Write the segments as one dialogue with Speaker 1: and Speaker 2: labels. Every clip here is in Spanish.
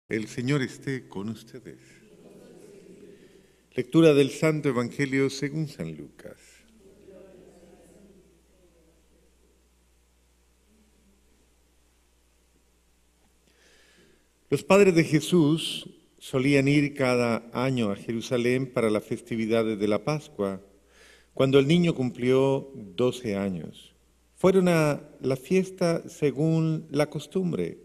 Speaker 1: El Señor esté con ustedes. Lectura del Santo Evangelio según San Lucas. Los padres de Jesús solían ir cada año a Jerusalén para las festividades de la Pascua, cuando el niño cumplió 12 años. Fueron a la fiesta según la costumbre.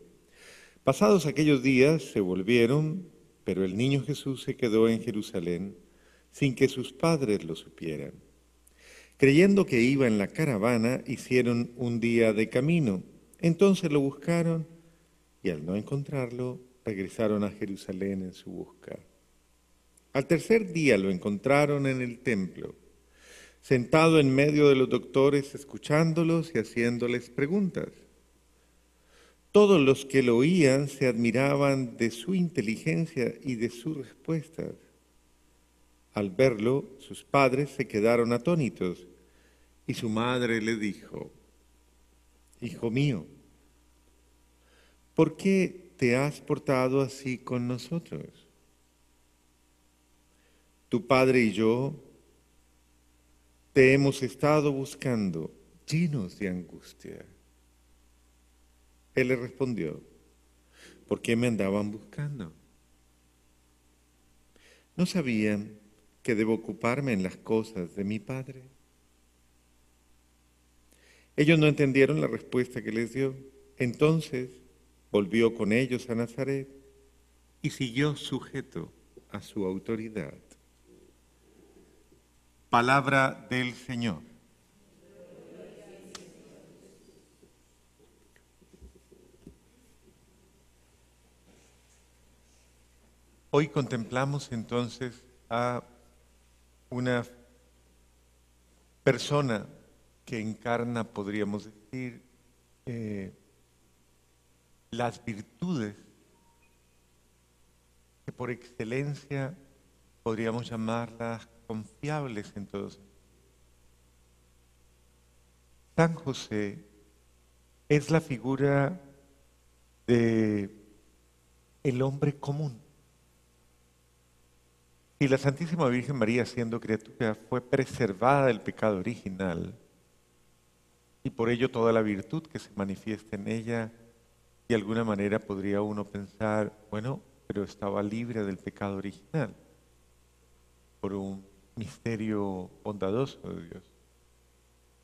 Speaker 1: Pasados aquellos días se volvieron, pero el niño Jesús se quedó en Jerusalén sin que sus padres lo supieran. Creyendo que iba en la caravana, hicieron un día de camino. Entonces lo buscaron y al no encontrarlo, regresaron a Jerusalén en su busca. Al tercer día lo encontraron en el templo, sentado en medio de los doctores, escuchándolos y haciéndoles preguntas. Todos los que lo oían se admiraban de su inteligencia y de sus respuestas. Al verlo, sus padres se quedaron atónitos y su madre le dijo: Hijo mío, ¿por qué te has portado así con nosotros? Tu padre y yo te hemos estado buscando, llenos de angustia. Él le respondió: ¿por qué me andaban buscando? ¿No sabían que debo ocuparme en las cosas de mi padre? Ellos no entendieron la respuesta que les dio. Entonces volvió con ellos a Nazaret y siguió sujeto a su autoridad. Palabra del Señor. Hoy contemplamos entonces a una persona que encarna, podríamos decir, las virtudes que por excelencia podríamos llamarlas confiables en todos. San José es la figura de el hombre común. Si la Santísima Virgen María, siendo criatura, fue preservada del pecado original, y por ello toda la virtud que se manifiesta en ella, de alguna manera podría uno pensar, bueno, pero estaba libre del pecado original, por un misterio bondadoso de Dios.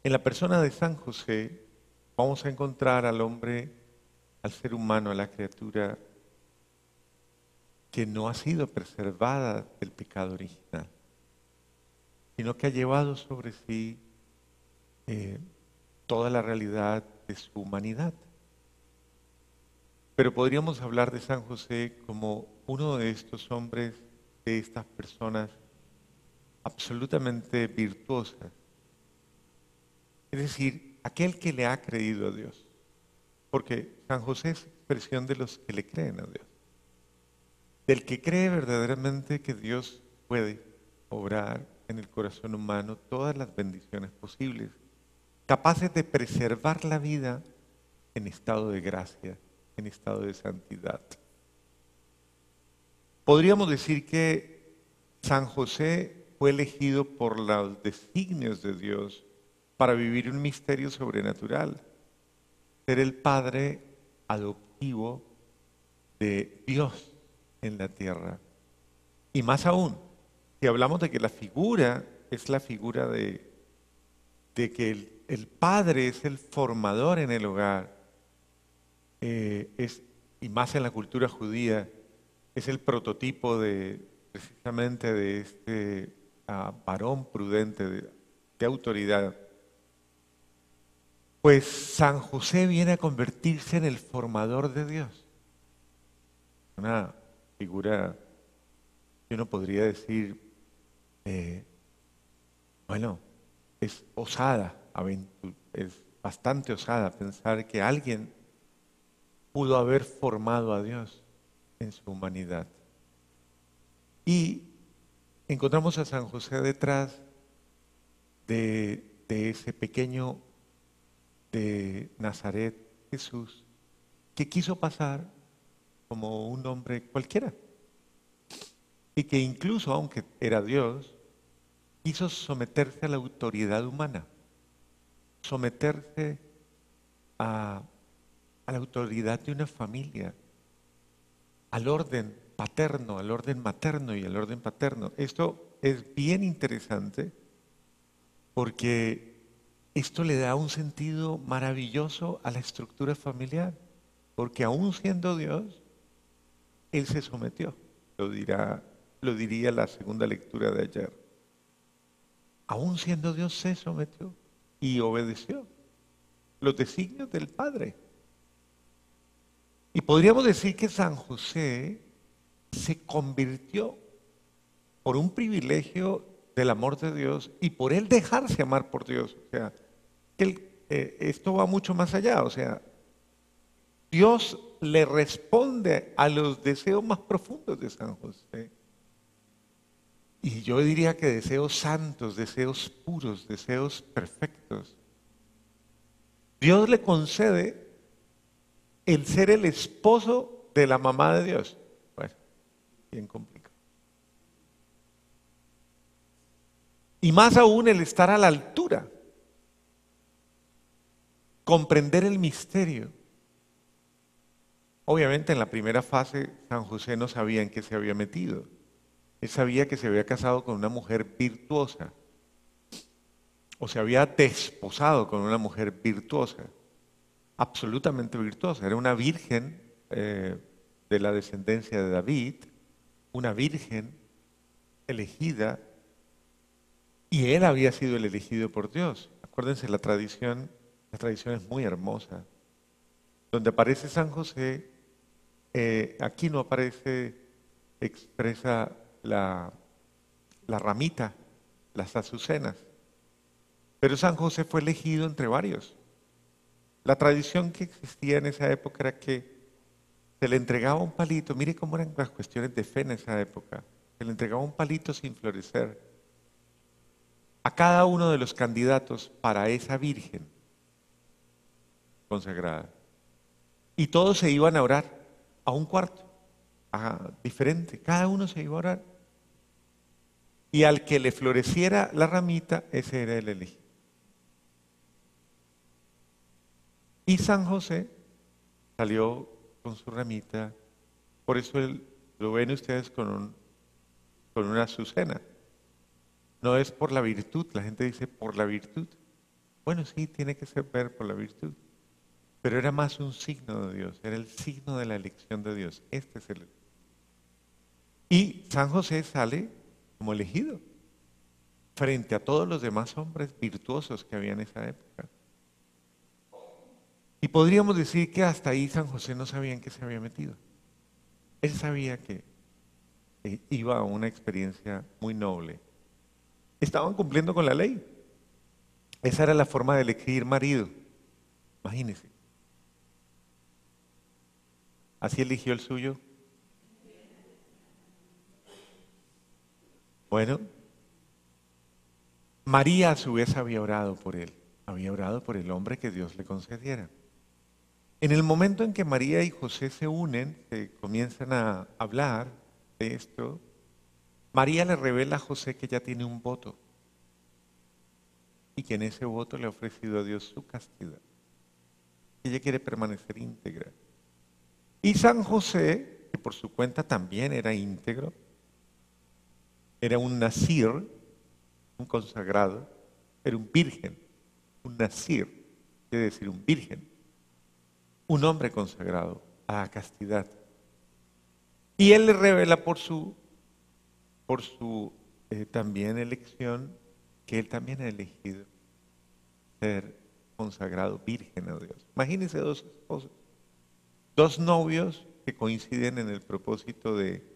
Speaker 1: En la persona de San José vamos a encontrar al hombre, al ser humano, a la criatura que no ha sido preservada del pecado original, sino que ha llevado sobre sí toda la realidad de su humanidad. Pero podríamos hablar de San José como uno de estos hombres, de estas personas absolutamente virtuosas. Es decir, aquel que le ha creído a Dios. Porque San José es expresión de los que le creen a Dios. Del que cree verdaderamente que Dios puede obrar en el corazón humano todas las bendiciones posibles, capaces de preservar la vida en estado de gracia, en estado de santidad. Podríamos decir que San José fue elegido por los designios de Dios para vivir un misterio sobrenatural, ser el padre adoptivo de Dios en la tierra. Y más aún, si hablamos de que la figura es la figura de que el padre es el formador en el hogar, y más en la cultura judía, es el prototipo precisamente de este varón prudente, de autoridad. Pues San José viene a convertirse en el formador de Dios. Una figura que uno podría decir, bueno, es osada, es bastante osada pensar que alguien pudo haber formado a Dios en su humanidad. Y encontramos a San José detrás de ese pequeño de Nazaret, Jesús, que quiso pasar como un hombre cualquiera. Y que incluso, aunque era Dios, quiso someterse a la autoridad humana, someterse a la autoridad de una familia, al orden paterno, al orden materno y al orden paterno. Esto es bien interesante porque esto le da un sentido maravilloso a la estructura familiar, porque aún siendo Dios, Él se sometió, lo diría la segunda lectura de ayer. Aún siendo Dios se sometió y obedeció los designios del Padre. Y podríamos decir que San José se convirtió por un privilegio del amor de Dios y por él dejarse amar por Dios. O sea, esto va mucho más allá. O sea, Dios le responde a los deseos más profundos de San José. Y yo diría que deseos santos, deseos puros, deseos perfectos. Dios le concede el ser el esposo de la mamá de Dios. Bueno, bien complicado. Y más aún el estar a la altura, comprender el misterio. Obviamente en la primera fase San José no sabía en qué se había metido. Él sabía que se había casado con una mujer virtuosa o se había desposado con una mujer virtuosa, absolutamente virtuosa. Era una virgen de la descendencia de David, una virgen elegida, y él había sido el elegido por Dios. Acuérdense, la tradición es muy hermosa. Donde aparece San José, aquí no aparece expresa la ramita, las azucenas. Pero San José fue elegido entre varios. La tradición que existía en esa época era que se le entregaba un palito, mire cómo eran las cuestiones de fe en esa época, se le entregaba un palito sin florecer a cada uno de los candidatos para esa virgen consagrada. Y todos se iban a orar a un cuarto, diferente, cada uno se iba a orar. Y al que le floreciera la ramita, ese era el elegido. Y San José salió con su ramita, por eso lo ven ustedes con una azucena. No es por la virtud, la gente dice por la virtud. Bueno, sí, tiene que ser ver por la virtud. Pero era más un signo de Dios, era el signo de la elección de Dios. Este es el. Y San José sale como elegido frente a todos los demás hombres virtuosos que había en esa época. Y podríamos decir que hasta ahí San José no sabía en qué se había metido. Él sabía que iba a una experiencia muy noble. Estaban cumpliendo con la ley. Esa era la forma de elegir marido. Imagínense. Así eligió el suyo. Bueno, María a su vez había orado por él. Había orado por el hombre que Dios le concediera. En el momento en que María y José se unen, se comienzan a hablar de esto, María le revela a José que ya tiene un voto y que en ese voto le ha ofrecido a Dios su castidad. Ella quiere permanecer íntegra. Y San José, que por su cuenta también era íntegro, era un nazir, un consagrado, era un virgen, un nazir, quiere decir un virgen, un hombre consagrado a la castidad. Y él le revela por su también elección que él también ha elegido ser consagrado virgen a Dios. Imagínense dos esposos, dos novios que coinciden en el propósito de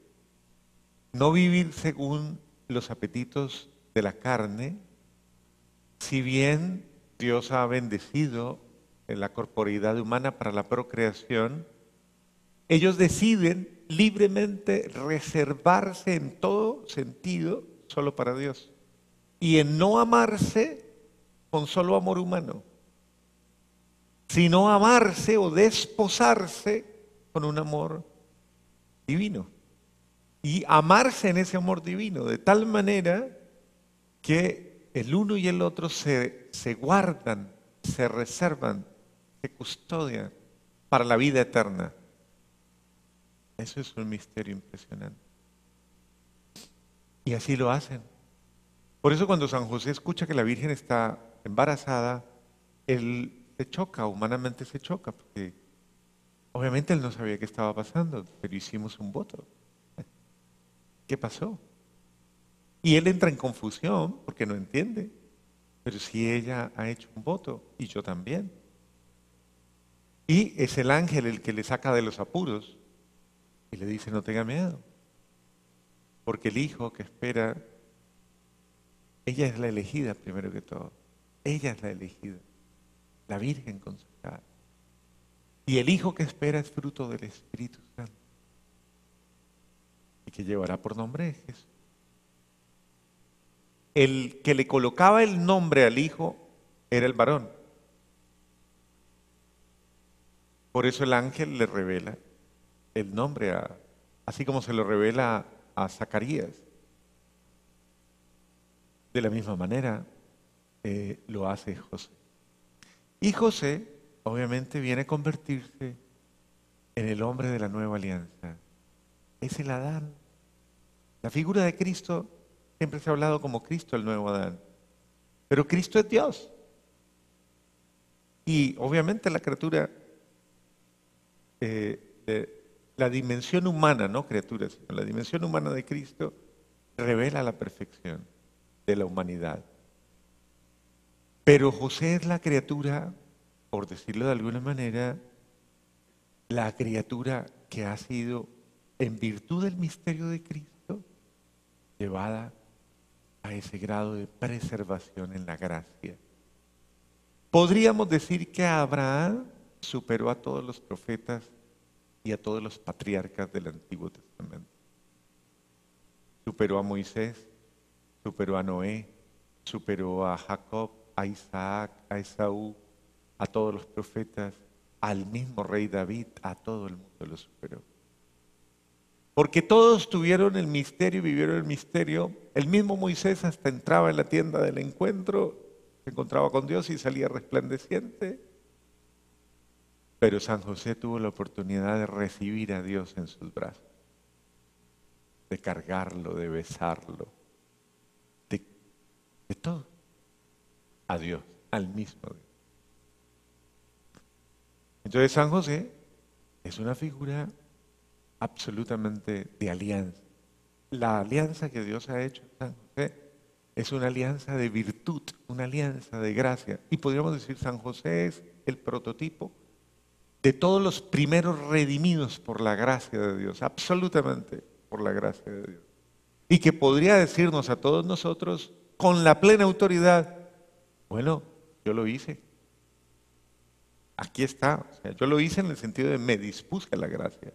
Speaker 1: no vivir según los apetitos de la carne, si bien Dios ha bendecido en la corporeidad humana para la procreación, ellos deciden libremente reservarse en todo sentido solo para Dios y en no amarse con solo amor humano, sino amarse o desposarse con un amor divino y amarse en ese amor divino, de tal manera que el uno y el otro se guardan, se reservan, se custodian para la vida eterna. Eso es un misterio impresionante. Y así lo hacen. Por eso cuando San José escucha que la Virgen está embarazada, él se choca, humanamente se choca, porque obviamente él no sabía qué estaba pasando, pero hicimos un voto. ¿Qué pasó? Y él entra en confusión porque no entiende. Pero si ella ha hecho un voto y yo también. Y es el ángel el que le saca de los apuros y le dice: no tenga miedo, porque el hijo que espera, ella es la elegida primero que todo. Ella es la elegida, la Virgen consagrada. Y el hijo que espera es fruto del Espíritu Santo y que llevará por nombre Jesús. El que le colocaba el nombre al hijo era el varón. Por eso el ángel le revela el nombre, así como se lo revela a Zacarías. De la misma manera lo hace José. Y José, obviamente, viene a convertirse en el hombre de la nueva alianza. Es el Adán. La figura de Cristo siempre se ha hablado como Cristo, el nuevo Adán. Pero Cristo es Dios. Y obviamente la criatura, la dimensión humana, no criatura, sino la dimensión humana de Cristo revela la perfección de la humanidad. Pero José es la criatura, por decirlo de alguna manera, la criatura que ha sido, en virtud del misterio de Cristo, llevada a ese grado de preservación en la gracia. Podríamos decir que Abraham superó a todos los profetas y a todos los patriarcas del Antiguo Testamento. Superó a Moisés, superó a Noé, superó a Jacob, a Isaac, a Esaú, a todos los profetas, al mismo rey David, a todo el mundo lo superó. Porque todos tuvieron el misterio, vivieron el misterio. El mismo Moisés hasta entraba en la tienda del encuentro, se encontraba con Dios y salía resplandeciente. Pero San José tuvo la oportunidad de recibir a Dios en sus brazos, de cargarlo, de besarlo, de todo. A Dios, al mismo Dios. Entonces San José es una figura absolutamente de alianza. La alianza que Dios ha hecho en San José es una alianza de virtud, una alianza de gracia. Y podríamos decir San José es el prototipo de todos los primeros redimidos por la gracia de Dios, absolutamente por la gracia de Dios. Y que podría decirnos a todos nosotros con la plena autoridad: bueno, yo lo hice. Aquí está. O sea, yo lo hice en el sentido de me dispuse a la gracia.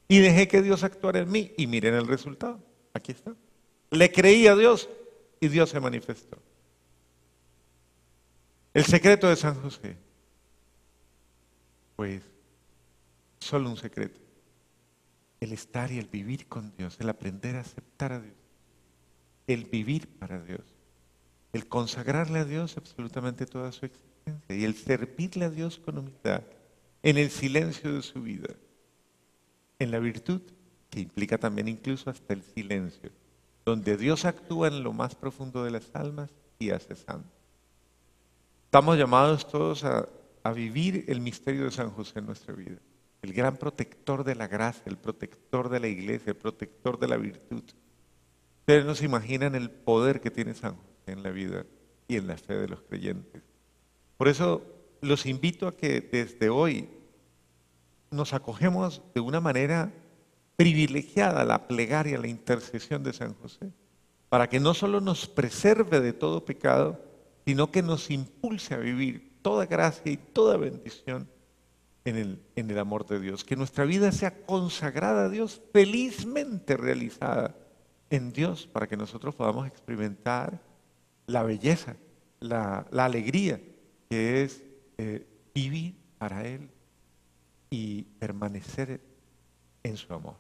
Speaker 1: Y dejé que Dios actuara en mí y miren el resultado. Aquí está. Le creí a Dios y Dios se manifestó. El secreto de San José, pues, solo un secreto. El estar y el vivir con Dios, el aprender a aceptar a Dios, el vivir para Dios, el consagrarle a Dios absolutamente toda su existencia y el servirle a Dios con humildad, en el silencio de su vida, en la virtud, que implica también incluso hasta el silencio, donde Dios actúa en lo más profundo de las almas y hace santo. Estamos llamados todos a vivir el misterio de San José en nuestra vida, el gran protector de la gracia, el protector de la iglesia, el protector de la virtud. Ustedes no se imaginan el poder que tiene San José en la vida y en la fe de los creyentes. Por eso los invito a que desde hoy nos acogemos de una manera privilegiada a la plegaria, a la intercesión de San José, para que no solo nos preserve de todo pecado, sino que nos impulse a vivir toda gracia y toda bendición en el amor de Dios. Que nuestra vida sea consagrada a Dios, felizmente realizada en Dios, para que nosotros podamos experimentar la belleza, la alegría que es vivir para Él y permanecer en su amor.